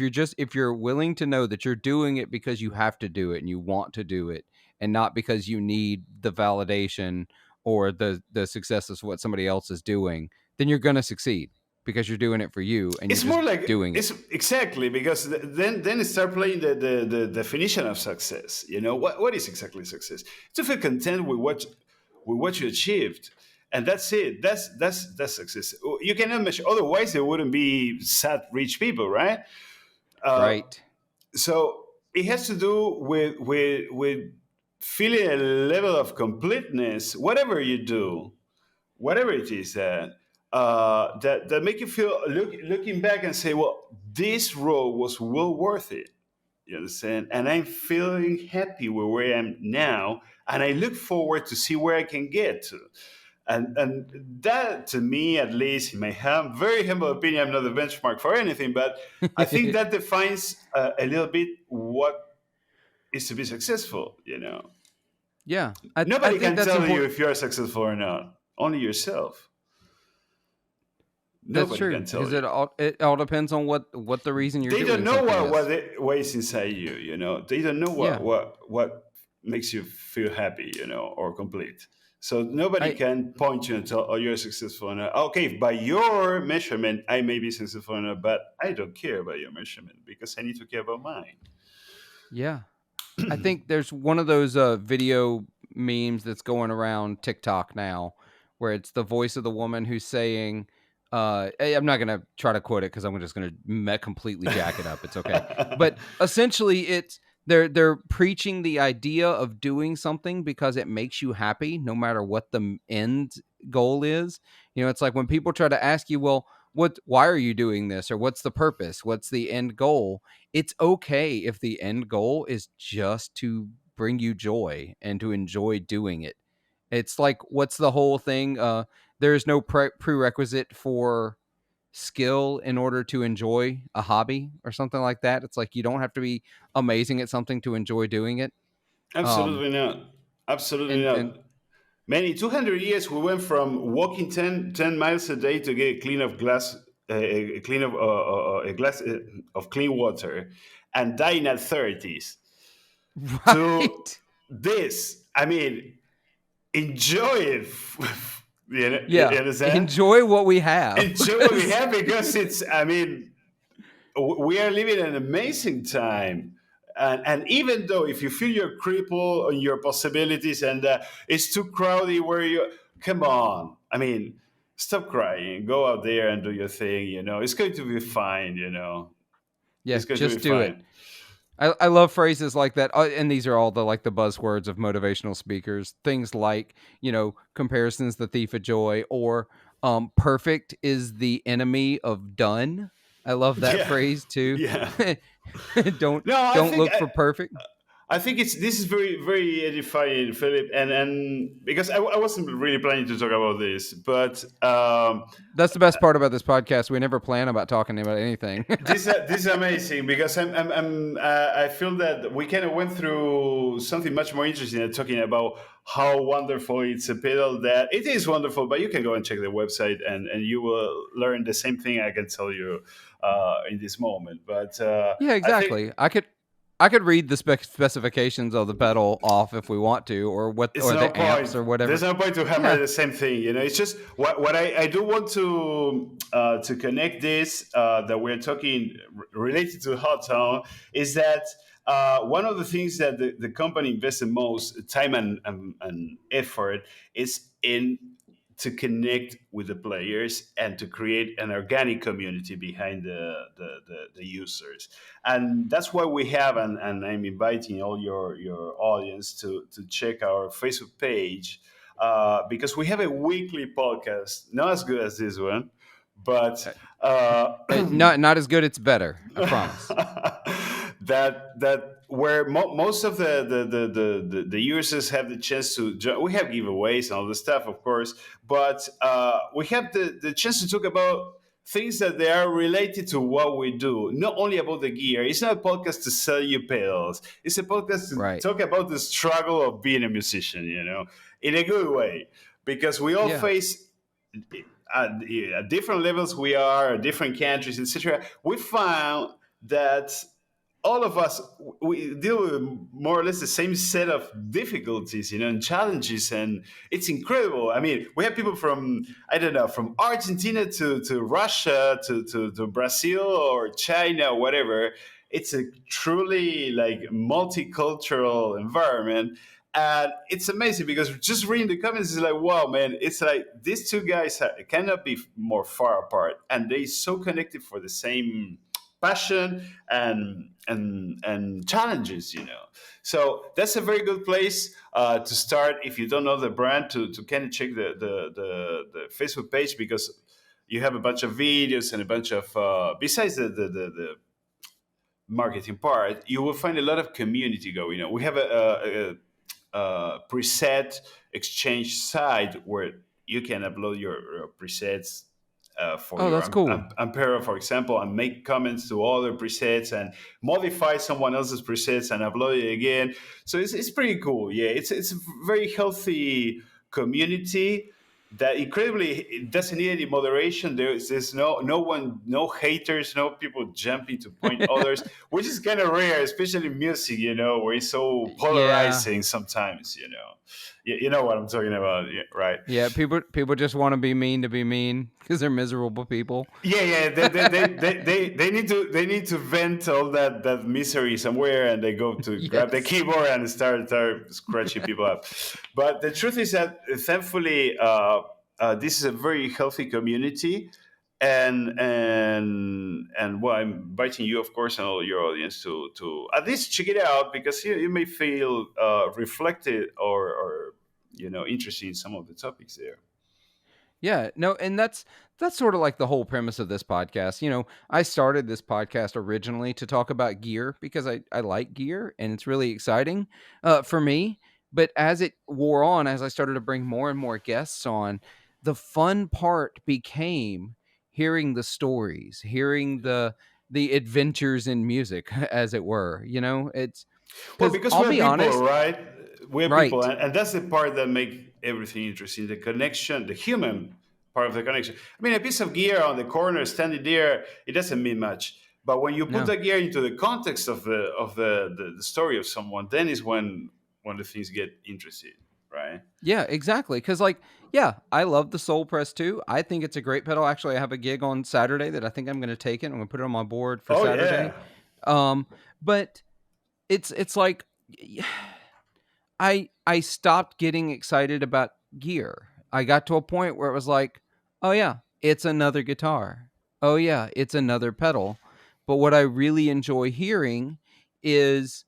you're willing to know that you're doing it because you have to do it and you want to do it and not because you need the validation or the success of what somebody else is doing, then you're going to succeed because you're doing it for you and you're It's just more like doing it. it's exactly because then start playing the definition of success. You know what is exactly success? To feel content with what you achieved, and that's it. That's success. You cannot measure. Otherwise, there wouldn't be sad rich people, right? Uh, Right. so it has to do with feeling a level of completeness, whatever you do, whatever it is that make you feel looking back and say, well, this road was well worth it. You understand? And I'm feeling happy with where I am now, and I look forward to see where I can get to. And that, to me, at least in my very humble opinion, I'm not a benchmark for anything, but I think that defines a little bit what is to be successful. You know, Yeah. I nobody think can that's tell you important. if you're successful or not. Only yourself. That's Nobody true can tell because you. it all depends on what the reason you're They don't doing know something is. what is inside you. You know, they don't know Yeah. what makes you feel happy. You know, or complete. So nobody I can point you and tell, "Oh, you're successful." And okay, by your measurement, I may be successful, enough, but I don't care about your measurement because I need to care about mine. yeah. I think there's one of those video memes that's going around TikTok now where it's the voice of the woman who's saying, I'm not going to try to quote it because I'm just going to completely jack it up. It's okay. But essentially, they're preaching the idea of doing something because it makes you happy, no matter what the end goal is. You know, it's like when people try to ask you, well, why are you doing this? Or what's the purpose? What's the end goal? It's okay if the end goal is just to bring you joy and to enjoy doing it. It's like, what's the whole thing? There's no prerequisite for skill in order to enjoy a hobby or something like that. It's like you don't have to be amazing at something to enjoy doing it. Um, Absolutely not. Absolutely and not. Many 200 years we went from walking 10 miles a day to get a clean of glass, a clean of a glass of clean water, and dying at 30s to right, this. I mean, enjoy it. You yeah, understand? enjoy what we have. Enjoy what we have because it's. I mean, we are living an amazing time. And even though if you feel you're crippled on your possibilities and it's too crowded where you come on, I mean, stop crying, go out there and do your thing. You know, it's going to be fine. You know, Yeah, it's going to be just do it. fine. I love phrases like that, and these are all the buzzwords of motivational speakers. Things like, comparison's the thief of joy, or perfect is the enemy of done. I love that Yeah, phrase too. yeah. don't No, don't look for perfect. I think it's this is very edifying, Philip, and because I wasn't really planning to talk about this, but That's the best part about this podcast. We never plan about talking about anything. this is amazing because I feel that we kind of went through something much more interesting than talking about how wonderful it's a pedal that it is wonderful, but you can go and check the website and you will learn the same thing I can tell you in this moment. But Yeah, I think exactly. I could read the specifications of the pedal off if we want to, or what, it's or no the amps point. or There's whatever. no point to hammer Yeah. the same thing. You know, it's just what I do want to connect this that we're talking related to Hotone is that one of the things that the company invests the most time and effort is in to connect with the players and to create an organic community behind the users. And that's why we have, and I'm inviting all your audience to check our Facebook page because we have a weekly podcast, not as good as this one, but uh, Not as good. It's better. I promise. that where most of the users have the chance to we have giveaways and all the stuff, of course, but we have the chance to talk about things that they are related to what we do, not only about the gear. It's not a podcast to sell you pills. It's a podcast to Right. talk about the struggle of being a musician, in a good way, because we all Yeah. face at different levels. We are at different countries, etc. We found that all of us, we deal with more or less the same set of difficulties, and challenges, and it's incredible. I mean, we have people from, I don't know, from Argentina to Russia to Brazil or China, whatever. It's a truly like multicultural environment. And it's amazing because just reading the comments is like, wow, man, it's like these two guys cannot be more far apart, and they so connected for the same passion and challenges. So that's a very good place to start if you don't know the brand, to kind of check the Facebook page, because you have a bunch of videos and a bunch of besides the marketing part, you will find a lot of community going on. We have a preset exchange site where you can upload your presets for Oh, your that's cool. Ampero, for example, and make comments to other presets and modify someone else's presets and upload it again. So it's pretty cool. Yeah, it's a very healthy community that incredibly it doesn't need any moderation. There's no one, no haters, no people jumping to point others, which is kind of rare, especially in music, where it's so Yeah. polarizing sometimes. You know what I'm talking about, yeah, right? Yeah, people just want to be mean because they're miserable people. Yeah. They need to vent all that misery somewhere, and they go to grab the Yes. keyboard and start scratching people up. But the truth is that thankfully, this is a very healthy community, and well, I'm inviting you, of course, and all your audience to at least check it out, because you may feel reflected or interested in some of the topics there. Yeah, no, and that's sort of like the whole premise of this podcast. I started this podcast originally to talk about gear because I like gear and it's really exciting for me. But as it wore on, as I started to bring more and more guests on, the fun part became hearing the stories, hearing the adventures in music, as it were. It's Well, because because I'll we're be people, honest, right? We're people, right? and that's the part that make everything interesting. The connection, the human part of the connection. I mean, a piece of gear on the corner standing there, it doesn't mean much. But when you put No. that gear into the context of the story of someone, then is when the things get interesting, right? Yeah, exactly. Because, like, yeah, I love the Soul Press too. I think it's a great pedal. Actually, I have a gig on Saturday that I think I'm going to take it. I'm going to put it on my board for Oh Saturday. yeah. But it's like I stopped getting excited about gear. I got to a point where it was like, oh yeah, it's another guitar. Oh yeah, it's another pedal. But what I really enjoy hearing is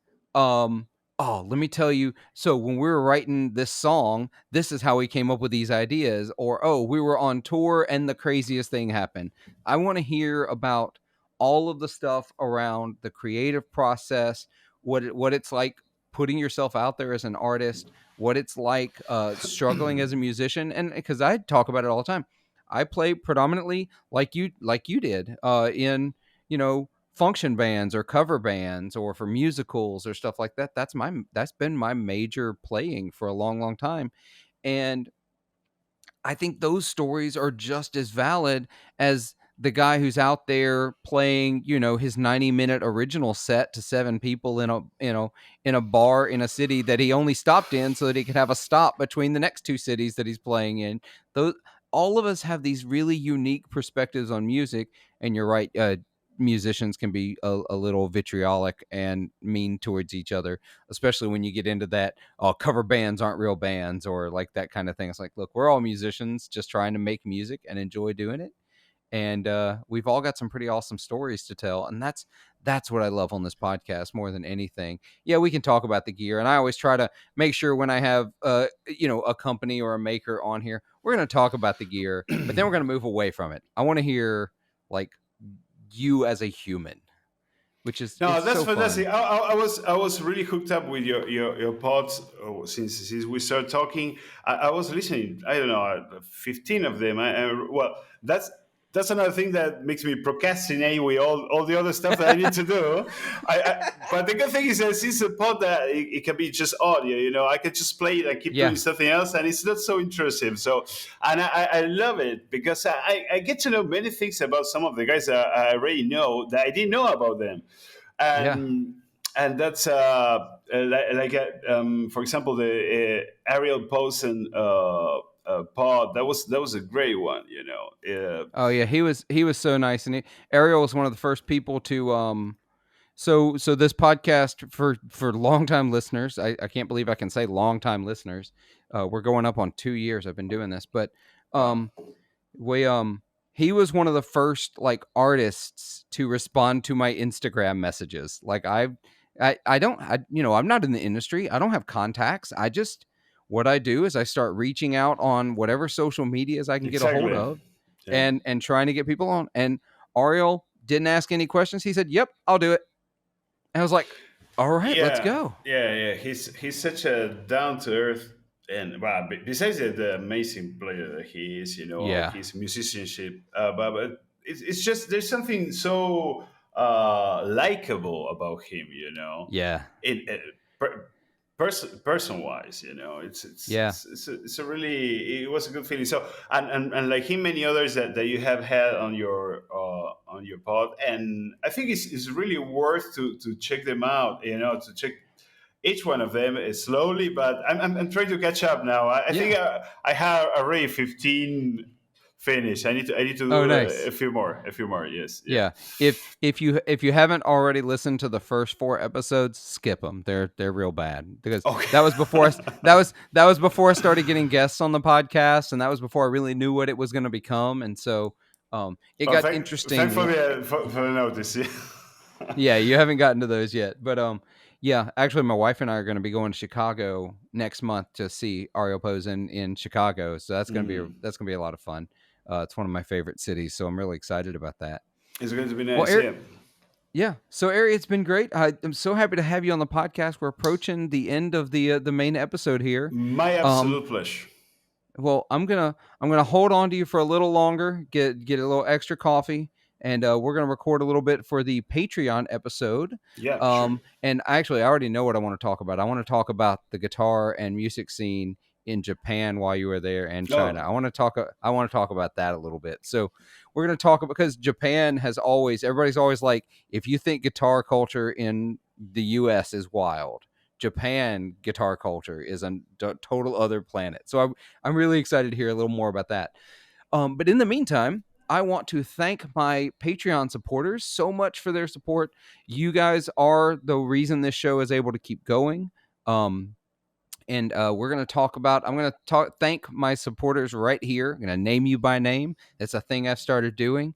oh, let me tell you, so when we were writing this song, this is how we came up with these ideas, or oh, we were on tour and the craziest thing happened. I want to hear about all of the stuff around the creative process, what it's like putting yourself out there as an artist, what it's like struggling as a musician, and because I talk about it all the time. I play predominantly like you did in function bands or cover bands or for musicals or stuff like that. That's been my major playing for a long, long time, and I think those stories are just as valid as the guy who's out there playing, his 90-minute original set to seven people in a bar in a city that he only stopped in so that he could have a stop between the next two cities that he's playing in. Those All of us have these really unique perspectives on music, and you're right, musicians can be a little vitriolic and mean towards each other, especially when you get into that cover bands aren't real bands or like that kind of thing. It's like, look, we're all musicians just trying to make music and enjoy doing it, and we've all got some pretty awesome stories to tell, and that's what I love on this podcast more than anything. Yeah, we can talk about the gear, and I always try to make sure when I have a company or a maker on here, we're going to talk about the gear, but then we're going to move away from it. I want to hear like you as a human, which is No, it's that's so fantastic. fun. I was really hooked up with your pods since we started talking. I was listening. I don't know, 15 of them. Well, that's that's another thing that makes me procrastinate with all the other stuff that I need to do. But the good thing is that since a pod that it can be just audio, I can just play it and keep doing Yeah, something else, and it's not so intrusive. So, and I love it because I get to know many things about some of the guys that I already know that I didn't know about them, yeah. and that's for example, the Ariel Posen pod. That was a great one. Oh yeah, he was so nice, and Ariel was one of the first people to So this podcast for longtime listeners, I can't believe I can say longtime listeners. We're going up on 2 years. I've been doing this, but Wow. um, we he was one of the first like artists to respond to my Instagram messages. Like I don't I'm not in the industry. I don't have contacts. I just what I do is I start reaching out on whatever social medias I can get a hold Exactly. of, Yeah. and trying to get people on. And Ariel didn't ask any questions. He said, "Yep, I'll do it." And I was like, "All right, let's Yeah, go." yeah. He's such a down to earth, and well, besides the amazing player that he is, Yeah, his musicianship, but it's just there's something so likable about him, yeah, in per, person wise, yeah, it's a really, it was a good feeling. So and like him, many others that you have had on your pod, and I think it's really worth to check them out, to check each one of them slowly, but I'm trying to catch up now. I yeah. think I have already 15 finished. I need to Oh, do nice. a few more. Yes, yeah. Yeah. If you haven't already listened to the first 4 episodes, skip them. They're real bad because Okay. that was before that was before I started getting guests on the podcast, and that was before I really knew what it was going to become. And so, it Well, got thanks for interesting. the notice. Yeah. Yeah, you haven't gotten to those yet, but yeah, actually, my wife and I are going to be going to Chicago next month to see Ariel Posen in Chicago, so Mm. that's gonna be a lot of fun. It's one of my favorite cities, so I'm really excited about that. It's going to be Well, nice. Eric, Yeah. yeah, so Ari, it's been great. I'm so happy to have you on the podcast. We're approaching the end of the main episode here. My Um, absolute pleasure. well, I'm gonna hold on to you for a little longer, get a little extra coffee, and we're gonna record a little bit for the Patreon episode. Yeah, sure. And I already know what I want to talk about. I want to talk about the guitar and music scene in Japan while you were there, and China. Oh, I want to talk about that a little bit. So we're gonna talk because Japan has always everybody's always like, if you think guitar culture in the U.S. is wild, Japan guitar culture is a total other planet. So I'm really excited to hear a little more about that. But in the meantime, I want to thank my Patreon supporters so much for their support. You guys are the reason this show is able to keep going. Um, and we're going to talk about I'm going to thank my supporters right here. I'm going to name you by name. It's a thing I've started doing,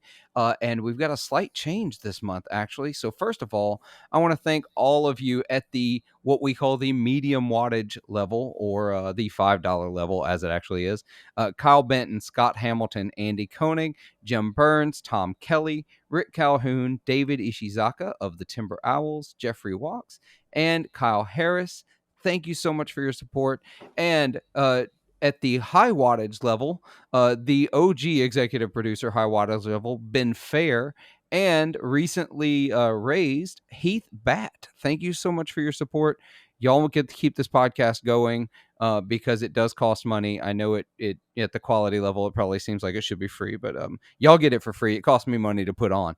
and we've got a slight change this month actually. So first of all, I want to thank all of you at the what we call the medium wattage level, or the $5 level as it actually is. Kyle Benton, Scott Hamilton, Andy Koenig, Jim Burns, Tom Kelly, Rick Calhoun, David Ishizaka of the Timber Owls, Jeffrey Walks, and Kyle Harris. Thank you so much for your support. And at the high wattage level, the OG executive producer, high wattage level, Ben Fair, and recently raised Heath Bat. Thank you so much for your support. Y'all get to keep this podcast going because it does cost money. I know it at the quality level, it probably seems like it should be free, but y'all get it for free. It costs me money to put on,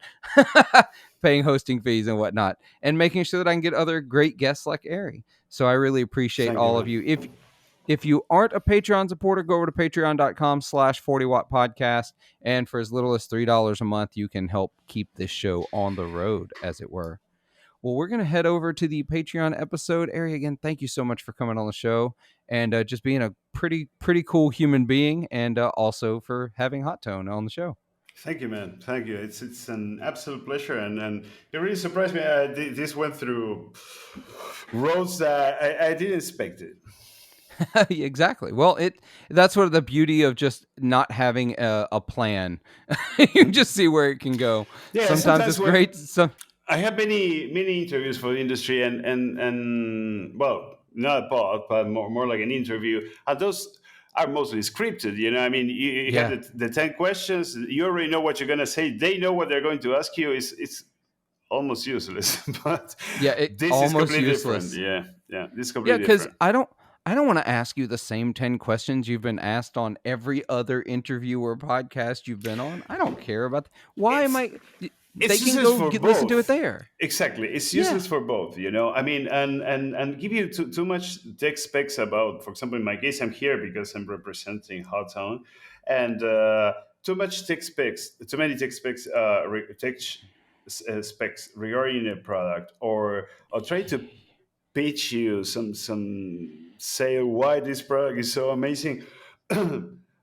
paying hosting fees and whatnot, and making sure that I can get other great guests like Ari. So I really appreciate thank you, all of man. you. If you aren't a Patreon supporter, go over to patreon.com/40watt podcast. And for as little as $3 a month, you can help keep this show on the road, as it were. Well, we're going to head over to the Patreon episode. Ari, again, thank you so much for coming on the show and just being a pretty cool human being, and also for having Hotone on the show. Thank you, man. Thank you. It's an absolute pleasure, and it really surprised me. This went through roads that I didn't expect it. Exactly. Well, that's sort of the beauty of just not having a plan. You just see where it can go. Yeah, Sometimes sometimes it's great. when I have many interviews for the industry, and well, not a pod, but more like an interview. And those are mostly scripted. I mean, you have Yeah. the 10 questions. You already know what you're going to say. They know what they're going to ask you. It's almost useless. But Yeah, it this is almost completely different. useless. Yeah, yeah, this is Yeah, completely because different. I don't want to ask you the same 10 questions you've been asked on every other interview or podcast you've been on. I don't care about why am It's I they it's can useless go for listen to it both. there. Exactly, it's Yeah. useless for both. I mean, and give you too much tech specs about. For example, in my case, I'm here because I'm representing Hotone, and too much tech specs, too many tech specs, specs regarding a product, or I'll try to pitch you some say why this product is so amazing.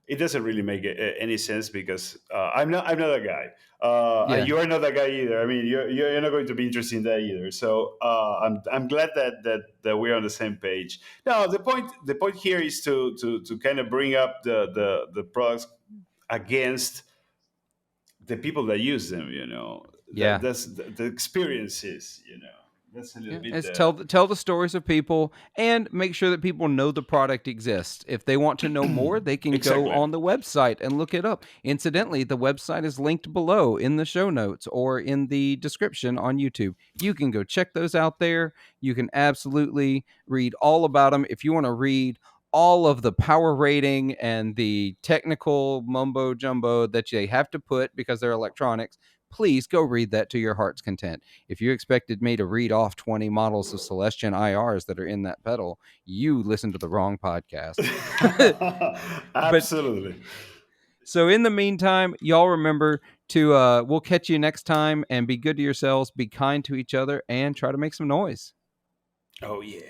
It doesn't really make any sense because I'm not a guy. Yeah. You are not that guy either. I mean, you're not going to be interested in that either. So I'm glad that we're on the same page. Now the point here is to kind of bring up the products against the people that use them. Yeah. That's the experiences. That's a little Yeah, bit it's tell the stories of people and make sure that people know the product exists. If they want to know more, they can go exactly. on the website and look it up. Incidentally, the website is linked below in the show notes or in the description on YouTube. You can go check those out there. You can absolutely read all about them. If you want to read all of the power rating and the technical mumbo jumbo that they have to put because they're electronics, please go read that to your heart's content. If you expected me to read off 20 models of Celestion IRs that are in that pedal, you listened to the wrong podcast. But Absolutely. so in the meantime, y'all remember to we'll catch you next time, and be good to yourselves, be kind to each other, and try to make some noise. Oh yeah.